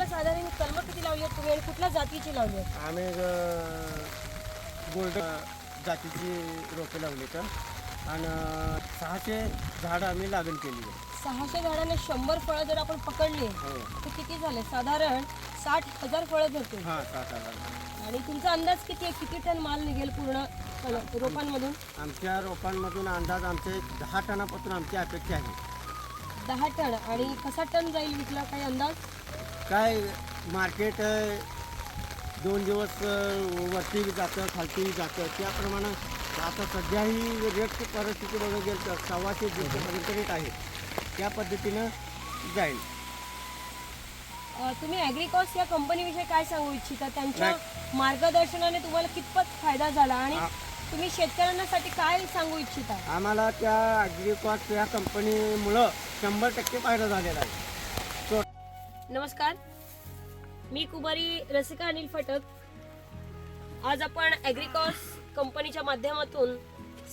साधारण कलम किती लावली आहेत तुम्ही आणि कुठल्या जातीची लावली आहेत? आम्ही गोल्डन जातीची रोपे लावली तर आणि 600 झाडं आम्ही लागण केली आहे. 600 झाडांना 100 फळं जर आपण पकडली हो. तर किती झाले? साधारण 60,000 फळं धरतील. हां 7,000. आणि तुमचा अंदाज किती आहे? किती टन माल निघेल पूर्ण रोपांमधून? आमच्या रोपांमधून अंदाज आमचे 10 टनापासून आमची अपेक्षा आहे. 10 टन. आणि कसा टन जाईल विकला काही अंदाज? काय मार्केट 2 दिवस वरती जातं खालती जातं त्याप्रमाणे आता सध्या ही रेट परिस्थिती बघा गेलं तर 1,200 रेट आहे त्या पद्धतीनं जाईल. तुम्ही ॲग्रिकॉस या कंपनीविषयी काय सांगू इच्छिता? त्यांच्या मार्गदर्शनाने तुम्हाला कितपत फायदा झाला आणि तुम्ही शेतकऱ्यांसाठी काय सांगू इच्छिता? आम्हाला त्या ॲग्रिकॉस या कंपनीमुळं 100% फायदा झालेला आहे. नमस्कार, मी कुमारी रसिका अनिल फटक. आज आपण ॲग्रिकॉस कंपनीच्या माध्यमातून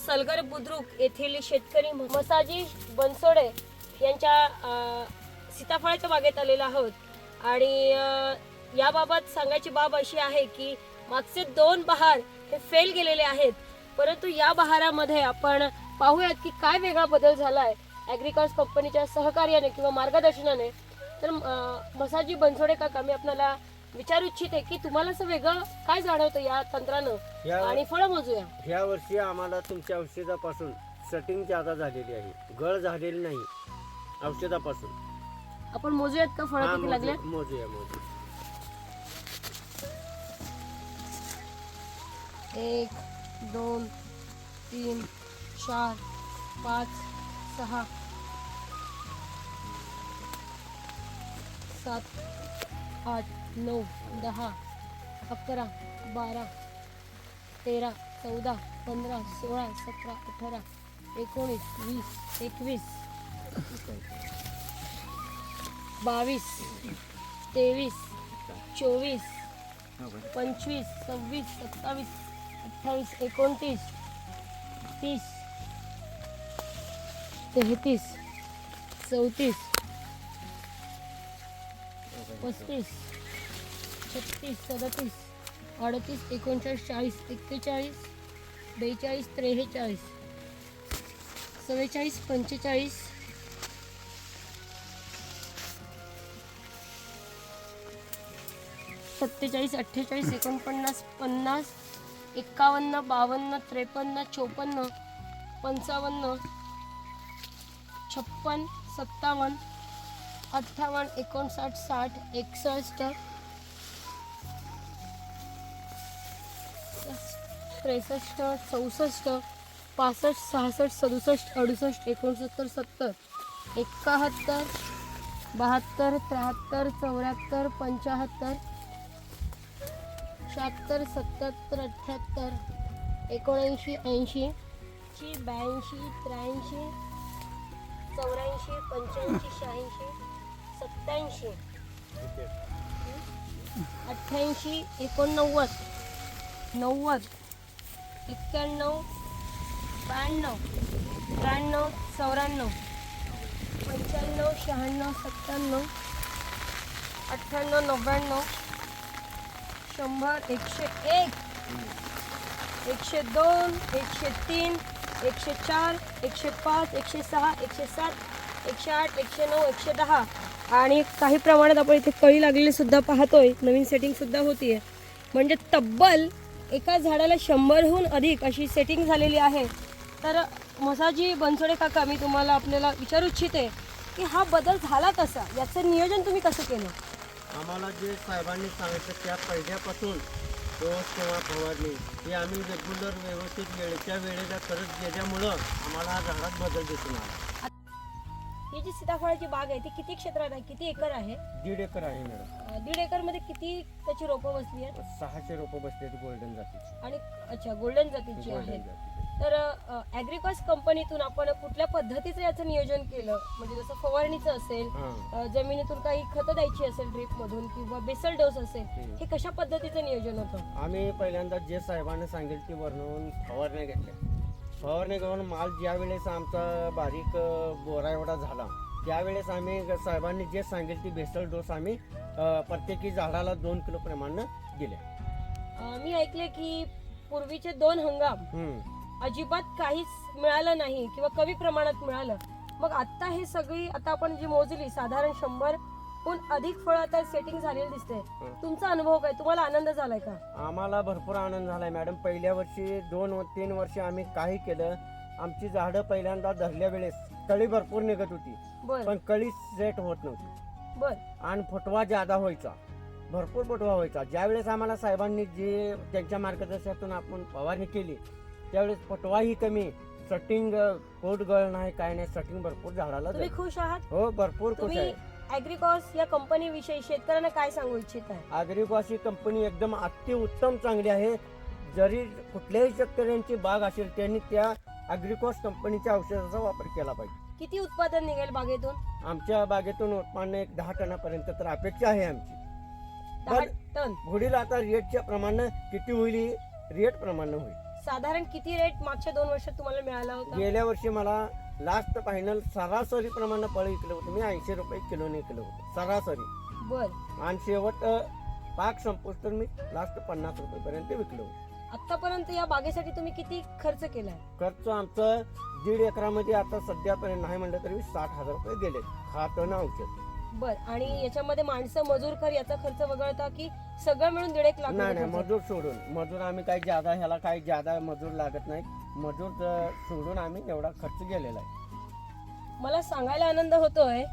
सलगर बुद्रुक येथील शेतकरी मसाजी बनसोडे यांच्या सीताफळाच्या बागेत आलेलो आहोत. आणि याबाबत सांगायची बाब अशी आहे की मागचे 2 बहार हे फेल गेलेले आहेत, परंतु या बहारामध्ये आपण पाहूयात की काय वेगळा बदल झाला आहे ॲग्रिकॉस कंपनीच्या सहकार्याने किंवा मार्गदर्शनाने. तर मसाजी बनसोडे काका, मी आपल्याला विचारू इच्छिते की तुम्हाला असं वेगळं काय जाणवतं या तंत्रानं आणि फळं मोजूया. ह्या वर्षी आम्हाला तुमच्या औषधापासून सेटिंग जादा झालेली आहे, गळ झालेली नाही औषधापासून. आपण मोजूयात का फळं किती लागले? मोजूया. 1 2 3 4 5 6 7 8 9 10 11 12 13 14 15 16 17 18 19 20 21 22 23 24 25 26 27 28 29 30 33 34 35 36 37 38 39 40 41 42 43 44 45 47 48 49 50 51 52 53 54 55 56 57 58 59 60 61 63 64 65 66 67 68 69 70 71 72 73 74 75 76 77 78 79 80 82 83 84 85 86 87 88 89 90 91 92 93 94 95 96 97 98 99 100 101 102 103 104 105 106 107 108 109 110 आणि काही प्रमाणात आपण इथे कळी लागलेली सुद्धा पाहतोय. नवीन सेटिंग सुद्धा होतीये, म्हणजे तब्बल एका झाडाला 100हून अधिक अशी सेटिंग झालेली आहे. तर मसाजी बनसोडे काका, मी तुम्हाला आपल्याला विचारू इच्छिते की हा बदल झाला कसा, याचं नियोजन तुम्ही कसं केलं? आम्हाला जे साहेबांनी सांगितलं त्या पहिल्यापासून डोस किंवा फवारणी हे आम्ही रेग्युलर व्यवस्थित वेळेच्या वेळेला करत गेल्यामुळं आम्हाला हा झाडात बदल दिसून आला. ही जी सीताफळाची बाग आहे ती किती क्षेत्रात आहे, किती एकर आहे? 1.5 एकर आहे मॅडम. 1.5 एकरमध्ये किती त्याची रोपं बसली आहेत? 600 रोपं बसले गोल्डन जातीची. आणि अच्छा, गोल्डन जातीची आहेत. तर ॲग्रिकॉस कंपनीतून आपण कुठल्या पद्धतीचं याचं नियोजन केलं? म्हणजे जसं फवारणीचं असेल, जमिनीतून काही खतं द्यायची असेल ड्रीप मधून किंवा बेसल डोस असेल, हे कशा पद्धतीचं नियोजन होतं? आम्ही पहिल्यांदा जे साहेबांनी सांगितलं ते वर्णवून फवारण्या घेतल्या. फवारणी करून माल ज्या वेळेस आमचा बारीक बोरा एवढा झाला त्यावेळेस आम्ही साहेबांनी जे सांगेल ती बेसल डोस आम्ही प्रत्येकी झाडाला 2 किलो प्रमाणे दिले. मी ऐकले की पूर्वीचे 2 हंगाम अजिबात काहीच मिळालं नाही किंवा कमी प्रमाणात मिळालं. मग आता हे सगळी आता आपण जी मोजली साधारण 100हून अधिक फळ आता सेटिंग झालेली दिसते. तुमचा अनुभव काय? तुम्हाला आनंद झालाय का? आम्हाला भरपूर आनंद झालाय मॅडम. पहिल्या वर्षी 2-3 वर्ष आम्ही काही केलं, आमची झाडं पहिल्यांदा धरल्या वेळेस कळी भरपूर निघत होती, पण कळी सेट होत नव्हती बर आणि फुटवा ज्यादा व्हायचा, भरपूर फुटवा व्हायचा. ज्यावेळेस आम्हाला साहेबांनी जे त्यांच्या मार्गदर्शनातून आपण फवारणी केली त्यावेळेस फुटवाही कमी, सटिंग कोट गळ नाही, काय नाही, सटिंग भरपूर झाडाला. तुम्ही खुश आहात? हो, भरपूर खुश आहे. ॲग्रिकॉस या कंपनी विषयी शेतकऱ्यांना काय सांगू इच्छित आहे? ॲग्रिकॉस ही कंपनी एकदम अतिउत्तम चांगली आहे. जरी कुठल्याही शेतकऱ्यांची बाग असेल त्यांनी त्या ॲग्रिकॉस कंपनीच्या औषधाचा वापर केला पाहिजे. किती उत्पादन निघेल बागेतून? आमच्या बागेतून उत्पन्न एक 10 टनापर्यंत तर अपेक्षा आहे आमची. 10 टन. पुढील आता रेटच्या प्रमाणे किती होईल, रेट प्रमाणे होईल. साधारण किती रेट मागच्या 2 वर्षात तुम्हाला मिळाला होता? गेल्या वर्षी मला लास्ट फायनल सरासरी प्रमाणे फळ विकलं होतं मी 80 रुपये किलोने विकलं होतं सरासरी. बर आणि शेवट पाक संपोस तर मी लास्ट 50 रुपयेपर्यंत विकलो होतं. आतापर्यंत या बागेसाठी तुम्ही किती खर्च केलाय? खर्च आमचं 1.5 एकरामध्ये आता सध्यापर्यंत नाही म्हणलं तरी 60,000 रुपये गेले, खात आणि औषध. बर आणि याच्यामध्ये माणसं मजूर कर याचा खर्च वगळता की सगळं मिळून 1.5 लाख? नाही, मजूर सोडून. मजूर आम्ही काही ज्यादा ह्याला काही ज्यादा मजूर लागत नाही, मजूर सोडून आम्ही एवढा खर्च गेलेला आहे. मला सांगायला आनंद होतोय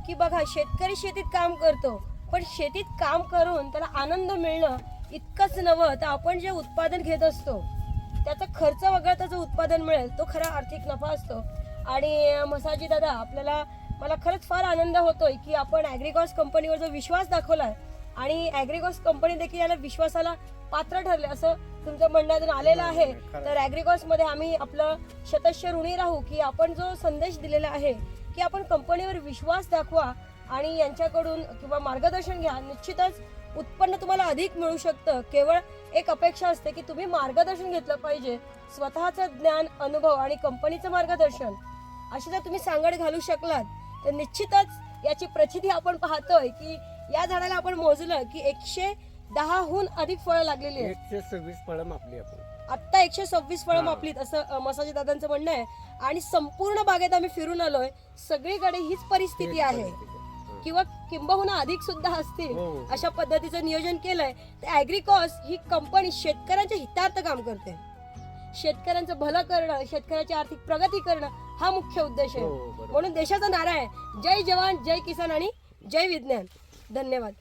की बघा शेतकरी शेतीत काम करतो, पण शेतीत काम करून त्याला आनंद मिळणं इतकंच नव्हे तर आपण जे उत्पादन घेत असतो त्याचा खर्च वगळता जो उत्पादन मिळेल तो खरा आर्थिक नफा असतो. आणि मसाजी दादा, मला खरंच फार आनंद होतोय की आपण ॲग्रिकॉस कंपनीवर जो विश्वास दाखवलाय आणि ॲग्रिकॉस कंपनी देखील याला विश्वासाला पात्र ठरले असं तुमच्या म्हणण्यातून आलेलं आहे. तर ॲग्रिकॉस मध्ये आम्ही आपलं शतश ऋणी राहू की आपण जो संदेश दिलेला आहे की आपण कंपनीवर विश्वास दाखवा आणि यांच्याकडून किंवा मार्गदर्शन घ्या. निश्चितच उत्पन्न तुम्हाला अधिक मिळू शकतं. केवळ एक अपेक्षा असते की तुम्ही मार्गदर्शन घेतलं पाहिजे. स्वतःचं ज्ञान, अनुभव आणि कंपनीचं मार्गदर्शन अशी जर तुम्ही सांगड घालू शकलात तर निश्चितच याची प्रचिती आपण पाहतोय की या झाडाला आपण मोजलं की 110हून अधिक फळं लागलेली आहेत. 126 फळं मापली आपण आता. 126 फळं मापलीत असं मसाजी दादांचं म्हणणं आहे. आणि संपूर्ण बागेत आम्ही फिरून आलोय, सगळीकडे हीच परिस्थिती आहे किंवा किंबहुना अधिक सुद्धा असतील. अशा पद्धतीचं नियोजन केलंय. तर ॲग्रिकॉस ही कंपनी शेतकऱ्यांच्या हितार्थ काम करते. शेतकऱ्यांचं भलं करणं, शेतकऱ्याची आर्थिक प्रगती करणं हा मुख्य उद्देश आहे. म्हणून देशाचा नारा आहे जय जवान, जय किसान आणि जय विज्ञान. धन्यवाद.